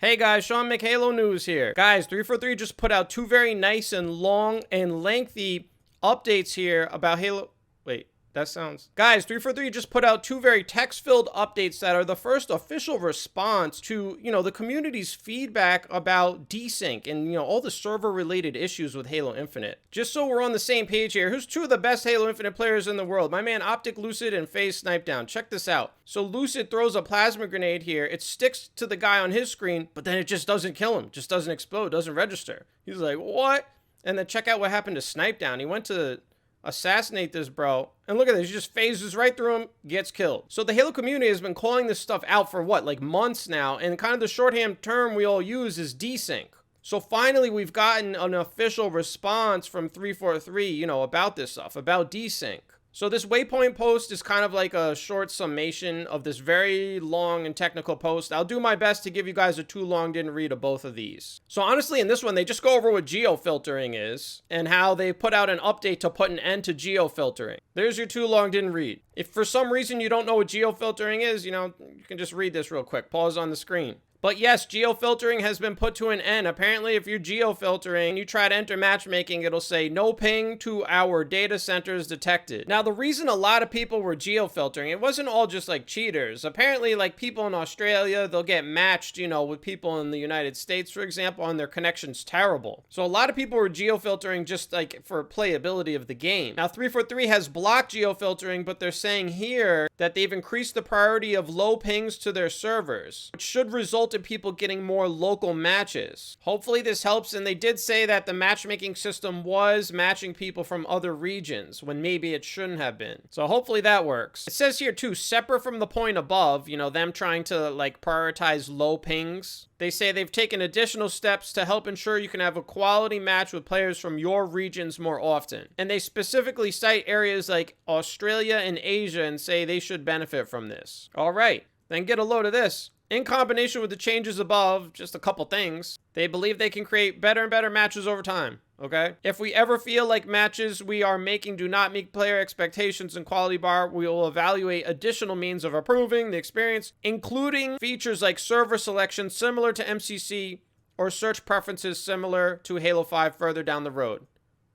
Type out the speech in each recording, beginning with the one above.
Hey guys, Sean McHalo News here. Guys, 343 just put out two very nice and long and lengthy updates here about Halo. Wait, that sounds... Guys, 343 just put out two very text-filled updates that are the first official response to, the community's feedback about Desync and, all the server-related issues with Halo Infinite. Just so we're on the same page here, here's two of the best Halo Infinite players in the world. My man Optic Lucid and FaZe Snipedown. Check this out. So Lucid throws a plasma grenade here. It sticks to the guy on his screen, but then it just doesn't kill him. Just doesn't explode, doesn't register. He's like, what? And then check out what happened to Snipedown. He went to assassinate this bro, and look at this, he just phases right through him, gets killed. So the Halo community has been calling this stuff out for what, like months now, and kind of the shorthand term we all use is desync. So finally we've gotten an official response from 343, about this stuff, about desync. So this waypoint post is kind of like a short summation of this very long and technical post. I'll do my best to give you guys a too long didn't read of both of these. So honestly, in this one, they just go over what geofiltering is and how they put out an update to put an end to geofiltering. There's your too long didn't read. If for some reason you don't know what geofiltering is, you can just read this real quick. Pause on the screen. But yes, geofiltering has been put to an end. Apparently, if you're geofiltering, you try to enter matchmaking, it'll say no ping to our data centers detected. Now, the reason a lot of people were geofiltering, it wasn't all just like cheaters. Apparently, like people in Australia, they'll get matched, with people in the United States, for example, and their connection's terrible. So a lot of people were geofiltering just like for playability of the game. Now, 343 has blocked geofiltering, but they're saying here that they've increased the priority of low pings to their servers, which should result in people getting more local matches. Hopefully this helps, and they did say that the matchmaking system was matching people from other regions when maybe it shouldn't have been. So hopefully that works. It says here too, separate from the point above, them trying to like prioritize low pings. They say they've taken additional steps to help ensure you can have a quality match with players from your regions more often. And they specifically cite areas like Australia and Asia and say they should benefit from this. All right, then get a load of this. In combination with the changes above, just a couple things, they believe they can create better and better matches over time, okay? If we ever feel like matches we are making do not meet player expectations and quality bar, we will evaluate additional means of improving the experience, including features like server selection similar to MCC or search preferences similar to Halo 5 further down the road.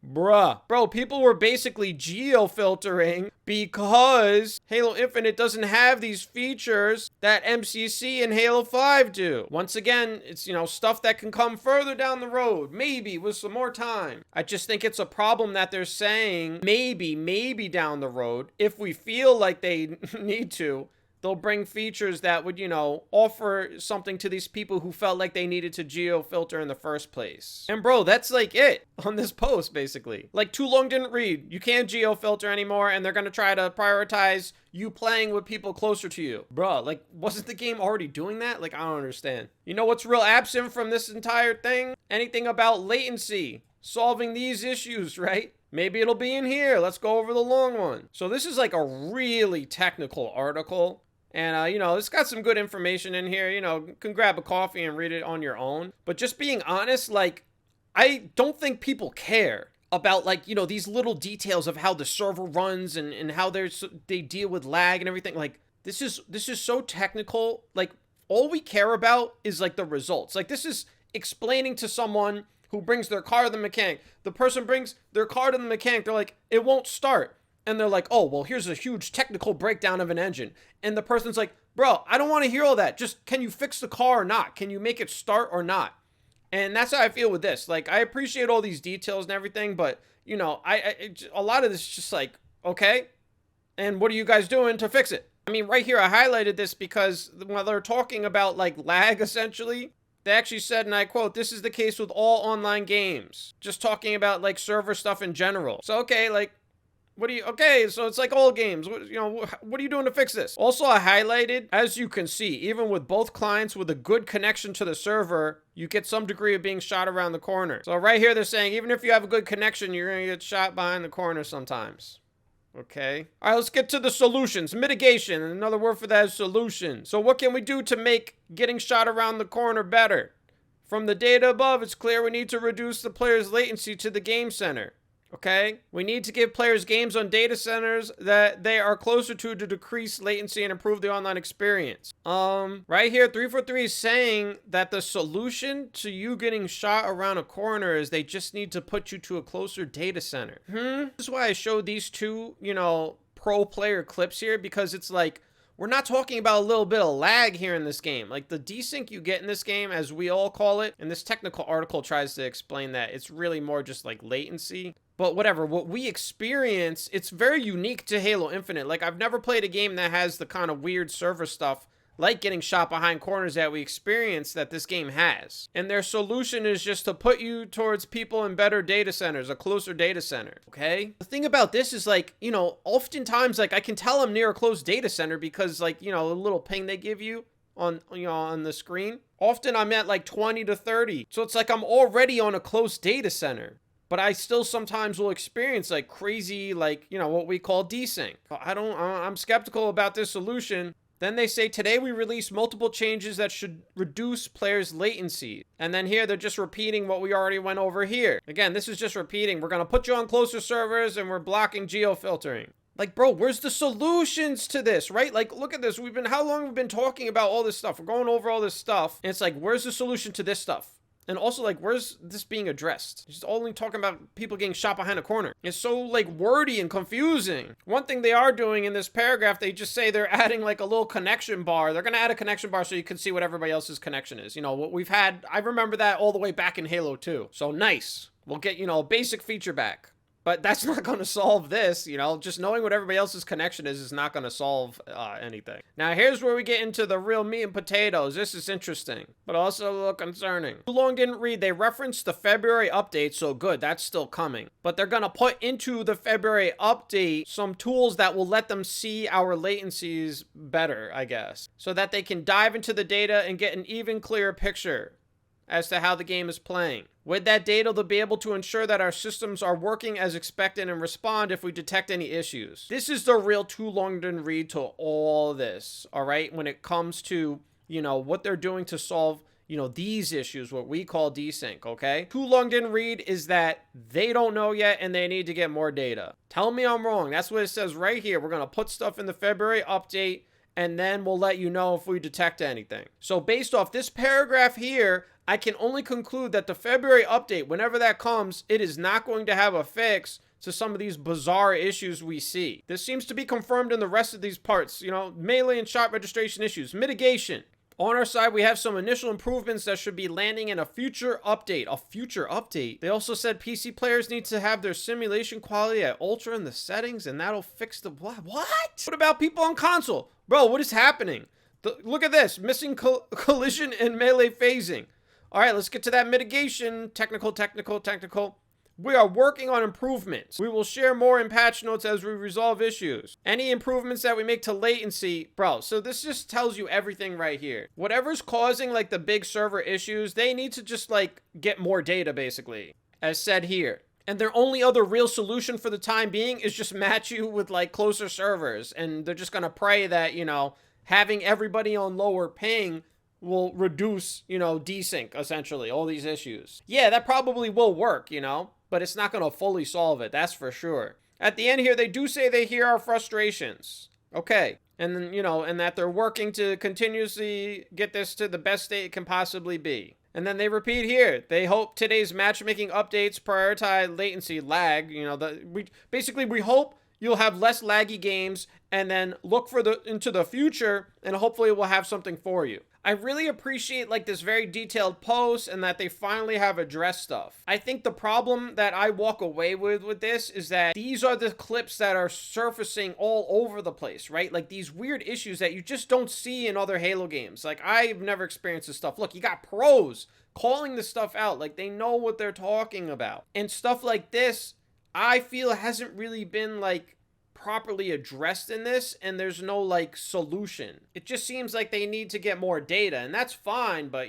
Bro, people were basically geofiltering because Halo Infinite doesn't have these features that MCC and Halo 5 do. Once again, it's, stuff that can come further down the road, maybe with some more time. I just think it's a problem that they're saying maybe down the road, if we feel like they need to, they'll bring features that would, offer something to these people who felt like they needed to geofilter in the first place. And bro, that's like it on this post, basically. Like, too long didn't read. You can't geofilter anymore, and they're gonna try to prioritize you playing with people closer to you. Bro, like, wasn't the game already doing that? Like, I don't understand. You know what's real absent from this entire thing? Anything about latency. Solving these issues, right? Maybe it'll be in here. Let's go over the long one. So this is like a really technical article. And, it's got some good information in here. You can grab a coffee and read it on your own. But just being honest, like, I don't think people care about, like, these little details of how the server runs and how they deal with lag and everything. Like, this is so technical. Like, all we care about is, like, the results. Like, this is explaining to someone who brings their car to the mechanic. The person brings their car to the mechanic. They're like, it won't start. And they're like, oh, well, here's a huge technical breakdown of an engine. And the person's like, bro, I don't want to hear all that. Just, can you fix the car or not? Can you make it start or not? And that's how I feel with this. Like, I appreciate all these details and everything, but, a lot of this is just like, okay, and what are you guys doing to fix it? I mean, right here, I highlighted this because when they're talking about, like, lag, essentially, they actually said, and I quote, this is the case with all online games. Just talking about, like, server stuff in general. So, okay, like, okay, so it's like all games. What are you doing to fix this? Also, I highlighted, as you can see, even with both clients with a good connection to the server, you get some degree of being shot around the corner. So right here, they're saying, even if you have a good connection, you're going to get shot behind the corner sometimes. Okay. All right, let's get to the solutions. Mitigation. Another word for that is solution. So what can we do to make getting shot around the corner better? From the data above, it's clear we need to reduce the player's latency to the game center. Okay? We need to give players games on data centers that they are closer to decrease latency and improve the online experience. Right here, 343 is saying that the solution to you getting shot around a corner is they just need to put you to a closer data center. This is why I showed these two, pro player clips here, because it's like, we're not talking about a little bit of lag here in this game. Like, the desync you get in this game, as we all call it, and this technical article tries to explain that, it's really more just like latency. But whatever, what we experience, it's very unique to Halo Infinite. Like, I've never played a game that has the kind of weird server stuff, like getting shot behind corners, that we experience that this game has. And their solution is just to put you towards people in better data centers, a closer data center, okay? The thing about this is, like, oftentimes, like, I can tell I'm near a close data center because, like, the little ping they give you on, on the screen. Often I'm at like 20 to 30. So it's like I'm already on a close data center. But I still sometimes will experience like crazy, like, what we call desync. I'm skeptical about this solution. Then they say, today we released multiple changes that should reduce players' latency. And then here they're just repeating what we already went over here. Again, this is just repeating. We're going to put you on closer servers and we're blocking geofiltering. Like, bro, where's the solutions to this, right? Like, look at this. How long have we been talking about all this stuff? We're going over all this stuff. And it's like, where's the solution to this stuff? And also, like, where's this being addressed? It's only talking about people getting shot behind a corner. It's so, like, wordy and confusing. One thing they are doing in this paragraph, they just say they're adding, like, a little connection bar. They're going to add a connection bar so you can see what everybody else's connection is. What we've had, I remember that all the way back in Halo 2. So, nice. We'll get, a basic feature back. But that's not going to solve this, just knowing what everybody else's connection is not going to solve anything. Now, here's where we get into the real meat and potatoes. This is interesting, but also a little concerning. Too long didn't read. They referenced the February update, so good, that's still coming. But they're going to put into the February update some tools that will let them see our latencies better, I guess, so that they can dive into the data and get an even clearer picture as to how the game is playing. With that data, they'll be able to ensure that our systems are working as expected and respond if we detect any issues. This is the real too long didn't read to all this, all right? When it comes to, what they're doing to solve, these issues, what we call desync, okay? Too long didn't read is that they don't know yet and they need to get more data. Tell me I'm wrong. That's what it says right here. We're going to put stuff in the February update and then we'll let you know if we detect anything. So based off this paragraph here, I can only conclude that the February update, whenever that comes, it is not going to have a fix to some of these bizarre issues we see. This seems to be confirmed in the rest of these parts, melee and shot registration issues, mitigation. On our side, we have some initial improvements that should be landing in a future update. A future update? They also said PC players need to have their simulation quality at ultra in the settings, and that'll fix the... What? What about people on console? Bro, what is happening? Look at this. Missing collision and melee phasing. All right, let's get to that mitigation. Technical. We are working on improvements. We will share more in patch notes as we resolve issues. Any improvements that we make to latency, bro, so this just tells you everything right here. Whatever's causing like the big server issues, they need to just like get more data basically, as said here. And their only other real solution for the time being is just match you with like closer servers. And they're just gonna pray that, having everybody on lower ping will reduce, desync, essentially, all these issues. Yeah, that probably will work, but it's not going to fully solve it, that's for sure. At the end here, they do say they hear our frustrations. Okay. And then, and that they're working to continuously get this to the best state it can possibly be. And then they repeat here, they hope today's matchmaking updates prioritize latency lag. We hope you'll have less laggy games and then look into the future and hopefully we'll have something for you. I really appreciate like this very detailed post and that they finally have addressed stuff. I think the problem that I walk away with this is that these are the clips that are surfacing all over the place, right? Like these weird issues that you just don't see in other Halo games. Like I've never experienced this stuff. Look, you got pros calling this stuff out. Like they know what they're talking about. And stuff like this, I feel hasn't really been like properly addressed in this, and there's no like solution. It just seems like they need to get more data, and that's fine, but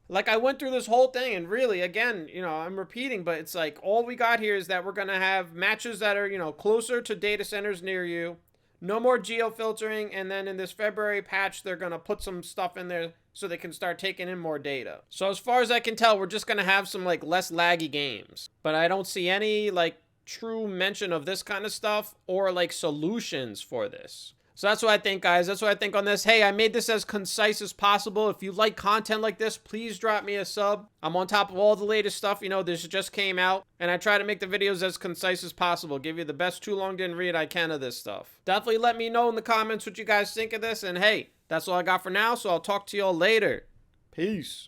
like I went through this whole thing and really again, I'm repeating, but it's like all we got here is that we're gonna have matches that are, closer to data centers near you, no more geofiltering, and then in this February patch they're gonna put some stuff in there so they can start taking in more data. So as far as I can tell, we're just gonna have some like less laggy games, but I don't see any like true mention of this kind of stuff or like solutions for this. So that's what I think, guys. That's what I think on this. Hey, I made this as concise as possible. If you like content like this, please drop me a sub. I'm on top of all the latest stuff. You know, this just came out. And I try to make the videos as concise as possible. Give you the best too long didn't read I can of this stuff. Definitely let me know in the comments what you guys think of this. And hey, that's all I got for now. So I'll talk to y'all later. Peace.